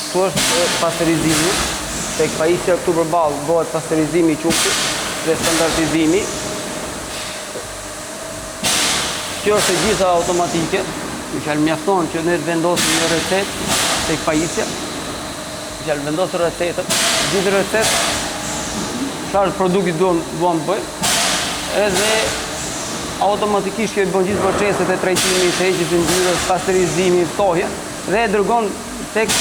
Këtu është pasterizimi, tek pajisja këtu përballë bëhet pasterizimi i qumshtit dhe standardizimi. Kjo është e gjitha automatike, mjafton që ne të vendosim një recetë tek pajisja. Vendosë recetën, gjithë recetë, çfarë produkti duam të bëjmë, edhe automatikisht që i bën gjithë proceset e trajtimit, heqjes së ngjyrës, pasterizimi, ftohje, dhe e dërgon tek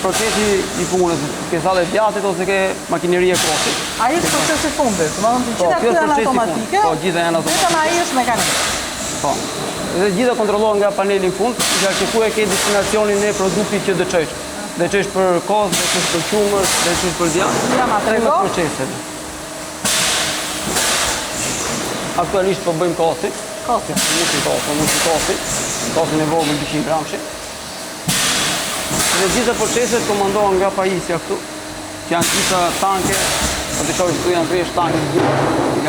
procesi i punës, ke sallet djathit ose ke makineria e kosit. Ai është procesi i fundit, domethënë gjitha këto janë automatike. Po, gjitha janë automatike. Vetëm ai është mekanik. Po. Dhe gjitha kontrollohen nga paneli në fund, që ku e ke destinacionin e produktit që dëçosh. Dëçosh për kozë, dëçosh për qumës, dëçosh për djathtë. Ja, ma trego. Proceset. Aktualisht po bëjmë kosin. Kosin. Kosin e vogël 200 gramshi. Dhe gjitha proceset komandohen nga pajisja këtu, që janë gjitha tanke, po të shohësh këtu janë thjesht tanke të dyra.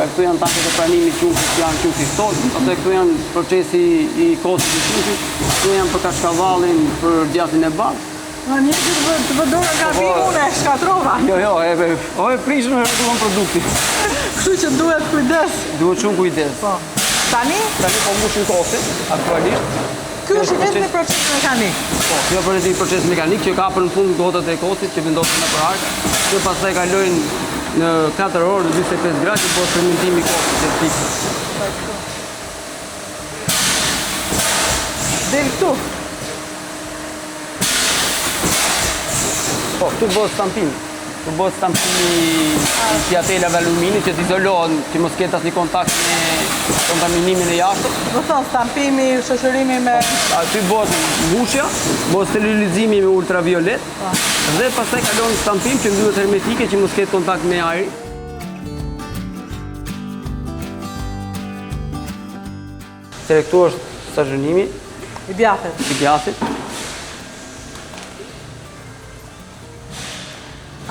Këtu janë tanket e pranimit qumshit, që janë qumshi sot, ose këtu janë procesi i kosit të qumshit, këtu janë për kaçkavallin, për djathtin e bardhë. Një të vëdojnë nga bimu në shkatrova. Jo, e prishën e rregullon produkti. Kështu që duhet kujdes. Duhet shumë kujdes. Tani po mbushin kosin, aktualisht. Ky është vetëm proces mekanik. Po, kjo është një proces mekanik që kapën në fund gotat e kosit që vendosen nëpër ark. Kjo pastaj kalojnë në 4 orë në 45 gradë që bëhet fermentimi i kosit të pikë. Del këtu. Po, këtu bëhet stampim. Këtu bëhet stampimi i pjatelave aluminit që të izolohen, që mos ketë asnjë kontakt me kontaminimin e jashtëm. Do thonë stampimi, shoqërimi me aty bëhet mbushja, bëhet sterilizimi me ultraviolet dhe pastaj kalon stampim që mbyllet hermetike që mos ketë kontakt me ajrin. Këtu është stazhonimi i djathtit.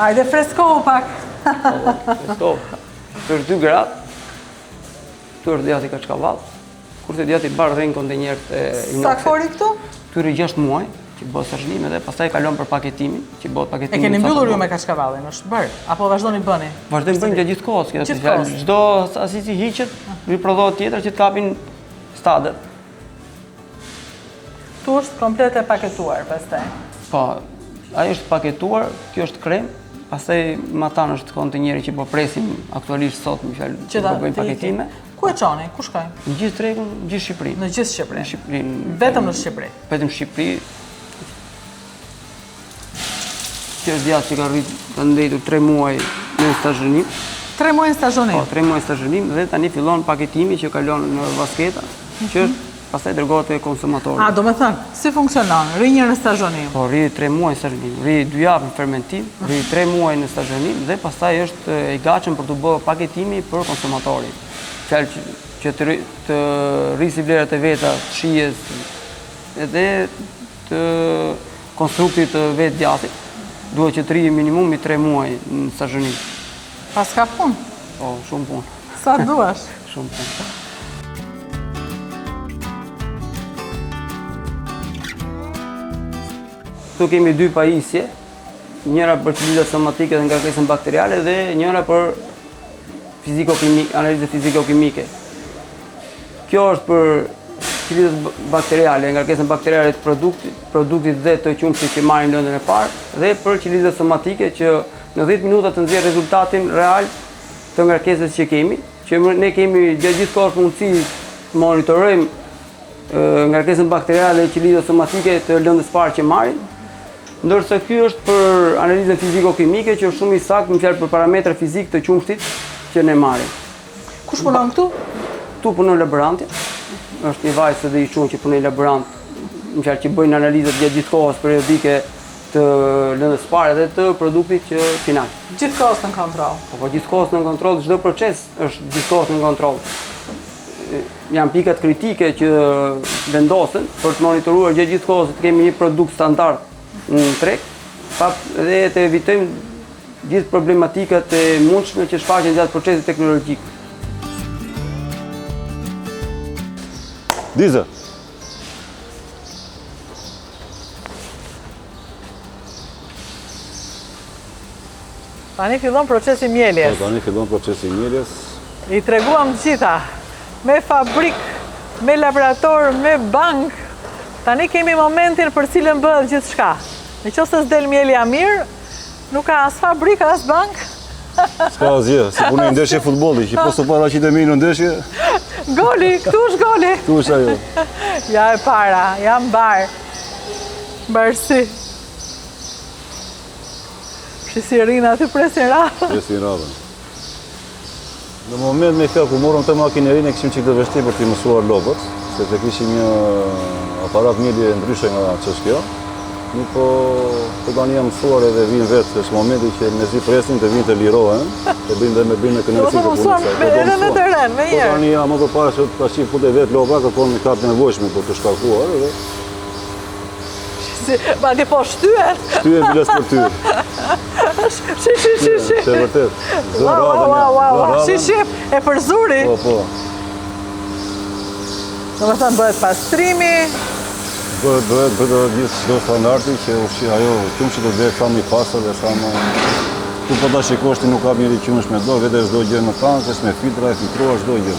Hajde freskohu pak. Freskohu. Këtu është 2 gradë. Këtu është djathti kaçkavall. Kurse djathti bardh rrin kontenjerët e inoksit. Sa kori këtu? Këtu 6 muaj që bëhet stazhonim dhe pastaj kalon për paketimin, që bëhet paketimi. E keni mbyllur ju me kaçkavallin, është bërë apo vazhdoni bëni? Vazhdojmë bëjmë gjatë gjithë kohës. Çdo sasi që hiqet, riprodhohet tjetër që të kapin stadet. Tu është komplet e paketuar pastaj. Po, ajo është paketuar, kjo është krem, pastaj matan është kontenjeri që po presim aktualisht sot, më fjalë, që po bëjmë paketime. Ku e çoni? Ku shkoj? Në gjithë tregun, në gjithë Shqipërinë. Në gjithë Shqipërinë. Në Shqipërinë. Vetëm në Shqipëri. Vetëm në Shqipëri. Kjo është djathtë që ka ndëjtur 3 muaj në stazhonim. 3 muaj në stazhonim. Po, 3 muaj në stazhonim dhe tani fillon paketimi që kalon në vasketa, që është pastaj dërgohet te konsumatorit. Do të thënë, si funksionon? Rri një në stazhonim. Po, rri 3 muaj në stazhonim, rri 2 javë në fermentim, rri 3 muaj në stazhonim dhe pastaj është i gatshëm për të bërë paketimi për konsumatorin. Fjalë që të rrisi vlerat e veta të shijes edhe të konstruktit të vetë djathtit. Duhet që të rri minimum 3 muaj në stazhonim. Pas ka punë? Po, shumë punë. Sa duash? Shumë punë. Këtu kemi 2 pajisje, njëra për qelida somatike dhe ngarkesën bakteriale dhe njëra për analizë fiziko-kimike. Kjo është për qelidat bakteriale, ngarkesën bakteriale të produktit dhe të qumshtit që marrin lëndën e parë, dhe për qelidat somatike që në 10 minuta të nxjerr rezultatin real të ngarkesës që kemi, që ne kemi gjatë gjithë kohës mundësi të monitorojmë ngarkesën bakteriale dhe qelidat somatike të lëndës parë që marrin. Ndërsa ky është për analizën fiziko-kimike që është shumë i saktë, më fjalë për parametra fizik të qumshtit që ne marrim. Kush punon këtu? Këtu punon laboranti. Është një vajzë dhe i quhen që punon laborant, më fjalë që bëjnë analizat gjatë gjithë kohës periodike të lëndës parë dhe të produktit që final. Gjithkohës në kontroll. Po gjithkohës në kontroll, çdo proces është gjithkohës në kontroll. Janë pikat kritike që vendosen për të monitoruar gjatë gjithë kohës të kemi një produkt standard në treg, dhe të evitojmë gjithë problematikat e mundshme që shfaqen gjatë procesit teknologjik. Tani fillon procesi mjeljes. Po, tani fillon procesi mjeljes. I treguam gjitha, me fabrik, me laborator, me bank. Tani kemi momentin për cilën bëhet gjithçka. Nëse s'del mjelja mirë, nuk ka as fabrik, as bank. S'ka asgjë, si punoj ndeshje futbolli, që poso paraqit e mirë në ndeshje. Goli, këtu është goli. Këtu është ajo. Ja e para, jam barë. Barësi. Shisi rinë aty presin radhën. Presin radhën. Në moment me fjalë, ku morëm të makinerinë, e kishim çik të vështirë për t'i mësuar lopët, sepse kishim një aparat mjelje ndryshe nga ç'është kjo. Nuk po tani jam mësuar edhe vinë vetë, është momenti që me zi presin të vinë të lirohen, të bëjnë dhe me bëjnë në kënaqësi të punës. Edhe në teren, me njerë. Po tani jam më përpara që tash futet vetë lopa, kërkon një kap të nevojshme për të shkarkuar edhe. Madje po shtyen. Shtyen biles për ty. Shi. Të vërtet. Wow. Shi, e përzuri. Po. Domethënë bëhet pastrimi. Bëhet gjithë çdo standardi që ajo qumshi të bëhet sa më i pastër dhe sa më... Tu po ta shikosh ti nuk ka njëri qumsh me dorë, vetë çdo gjë në tankë, me filtra, e filtruar çdo gjë.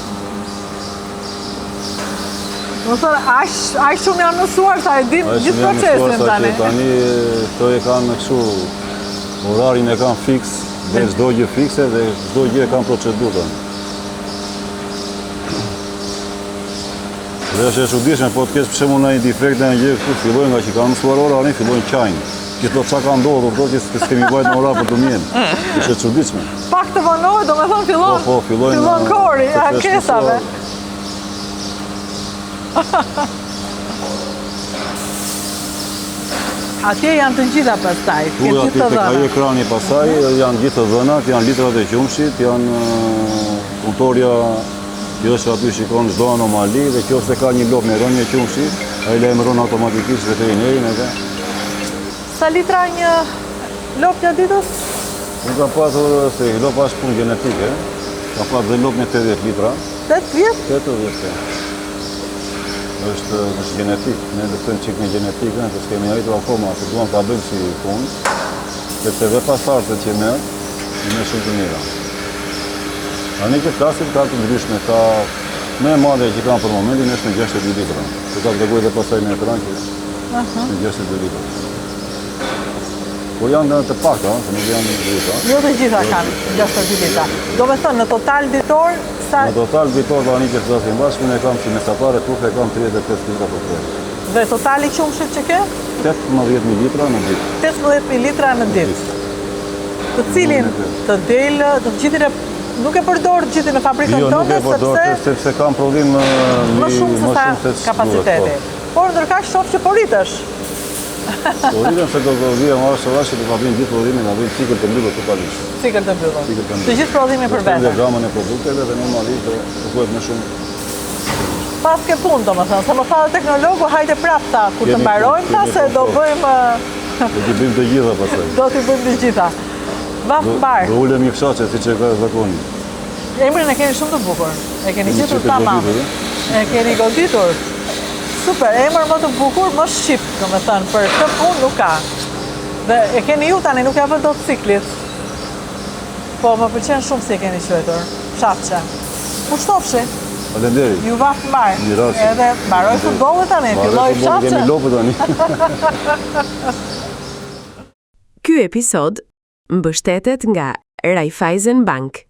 Domethënë aq shumë janë mësuar sa e din gjithë procesin tani. Tani këto e kanë kështu orarin e kanë fiks, dhe çdo gjë fikse dhe çdo gjë e kanë procedurën. Dhe është e çuditshme, po të kesh për shembull ndonjë defekt në një gjë këtu, fillojnë nga që kanë mësuar orarin, fillojnë qajnë. Gjithë çka ka ndodhur, do të s'kemi vajt në orar për të mjenë. Është e çuditshme. Pak të vonohet, domethënë fillon kori, ankesave. Atje janë të gjitha pastaj, ke gjithë të dhënat. Ka ekrani pastaj, janë gjithë të dhënat, janë litrat e qumshit, janë puntorja. Kjo është aty shikon çdo anomali dhe kjo se ka një lop me rënje qumshi, ai lajmëron automatikisht veterinerin edhe. Sa litra një lop gjatë ditës? Unë kam pasur se lop është punë gjenetike, kam pasur dhe lop me 80 litra. 80? 80. Është genetik, ne lutojmë çik me genetikën, se kemi arritur akoma, se duam ta bëjmë si punë, sepse dhe pasardhët që merr, në shumë të mira. Tani që flasim ka të ndryshme, ka me madhe që kanë për momentin është në 62 litra. Se ka treguar edhe pastaj në ekran që në 62 litra. Por janë të pakta, se nuk janë gjitha. Jo të gjitha kanë 62 litra. Do me thënë, në total ditor, sa... Në total ditor tani që flasim bashkë, unë e kam si mesatare tufe, e kam 35 litra për krejë. Dhe totali qumshit që ke? 18.000 litra në ditë. 18.000 litra në ditë. Të cilin të delë, të gjithin e... Nuk e përdor gjithë në fabrikën tonë, sepse kam prodhim më shumë se sa kapaciteti. Por ndërkaq shoh që po rritesh. Po rritem se do të vijë marrë sorash që do ta bëjmë gjithë prodhimin, ta bëjmë cikël të mbyllur totalisht. Cikël të mbyllur. Të gjithë prodhimin për vete. Gamën e produkteve dhe normalisht do bëhet më shumë. Pas ke punë, domethënë, se më tha teknologu, hajde prapë ta kur të mbarojmë ta se do bëjmë do t'i bëjmë të gjitha pastaj. Do t'i bëjmë të gjitha. Vaf mbar. Do ulem një fshaqe siç e ka zakoni. Emrin e keni shumë të bukur. E keni gjetur tamam. E keni goditur. Super, emër më të bukur, më shqip, domethënë, për këtë punë nuk ka. Dhe e keni ju tani, nuk ja vë dot ciklit. Po më pëlqen shumë si e keni quajtur. Fshaqe. Pushtofshi. Faleminderit. Ju vaf mbar. Edhe mbaroj futbolli tani, filloi fshaqe. Kemi lopë tani. Ky episod mbështetet nga Raiffeisen Bank.